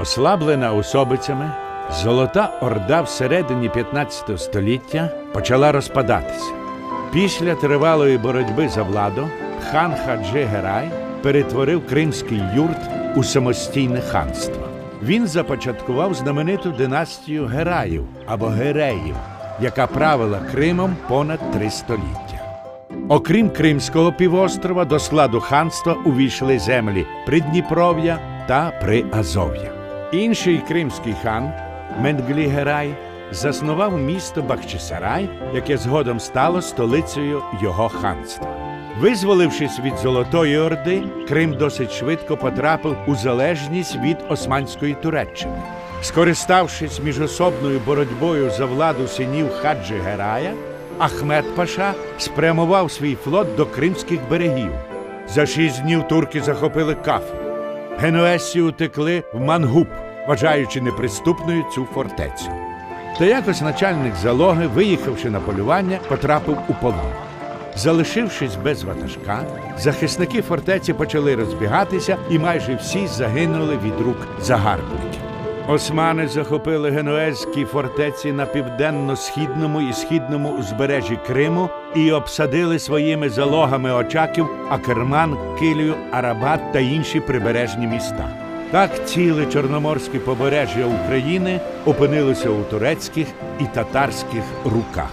Ослаблена особицями, Золота Орда всередині 15 століття почала розпадатися. Після тривалої боротьби за владу хан Хаджи Герай перетворив Кримський юрт у самостійне ханство. Він започаткував знамениту династію Гераїв або Гиреїв, яка правила Кримом понад 3 століття. Окрім Кримського півострова, до складу ханства увійшли землі Придніпров'я та Приазов'я. Інший кримський хан, Менглі-Герай, заснував місто Бахчисарай, яке згодом стало столицею його ханства. Визволившись від Золотої Орди, Крим досить швидко потрапив у залежність від Османської Туреччини. Скориставшись міжособною боротьбою за владу синів Хаджі Герая, Ахмед Паша спрямував свій флот до кримських берегів. За 6 днів турки захопили Кафу. Генуезці утекли в Мангуб, вважаючи неприступною цю фортецю. Та якось начальник залоги, виїхавши на полювання, потрапив у полон. Залишившись без ватажка, захисники фортеці почали розбігатися і майже всі загинули від рук загарбників. Османи захопили генуезькі фортеці на південно-східному і східному узбережжі Криму і обсадили своїми залогами Очаків, Акерман, Килію, Арабат та інші прибережні міста. Так ціле Чорноморське побережжя України опинилося у турецьких і татарських руках.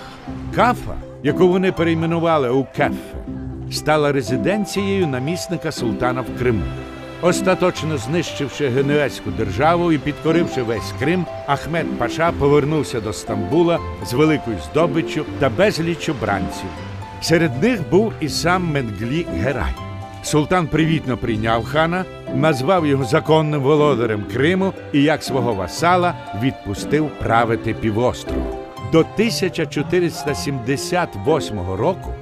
Кафа, яку вони перейменували у Кеффе, стала резиденцією намісника султана в Криму. Остаточно знищивши генуезьку державу і підкоривши весь Крим, Ахмед Паша повернувся до Стамбула з великою здобиччю та безліччю бранців. Серед них був і сам Менглі-Герай. Султан привітно прийняв хана, назвав його законним володарем Криму і як свого васала відпустив правити півостровом. До 1478 року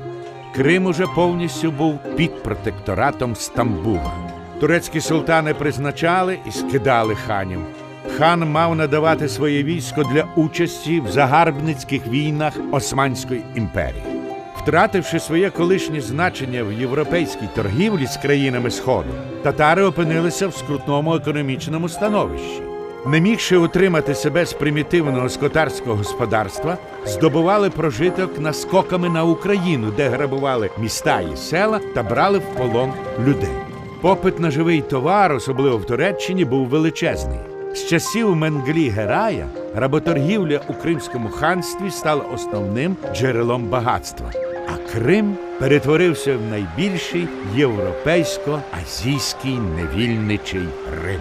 Крим уже повністю був під протекторатом Стамбула. Турецькі султани призначали і скидали ханів. Хан мав надавати своє військо для участі в загарбницьких війнах Османської імперії. Втративши своє колишнє значення в європейській торгівлі з країнами Сходу, татари опинилися в скрутному економічному становищі. Не мігши утримати себе з примітивного скотарського господарства, здобували прожиток наскоками на Україну, де грабували міста і села та брали в полон людей. Попит на живий товар, особливо в Туреччині, був величезний. З часів Менглі-Герая работоргівля у Кримському ханстві стала основним джерелом багатства, а Крим перетворився в найбільший європейсько-азійський невільничий Рим.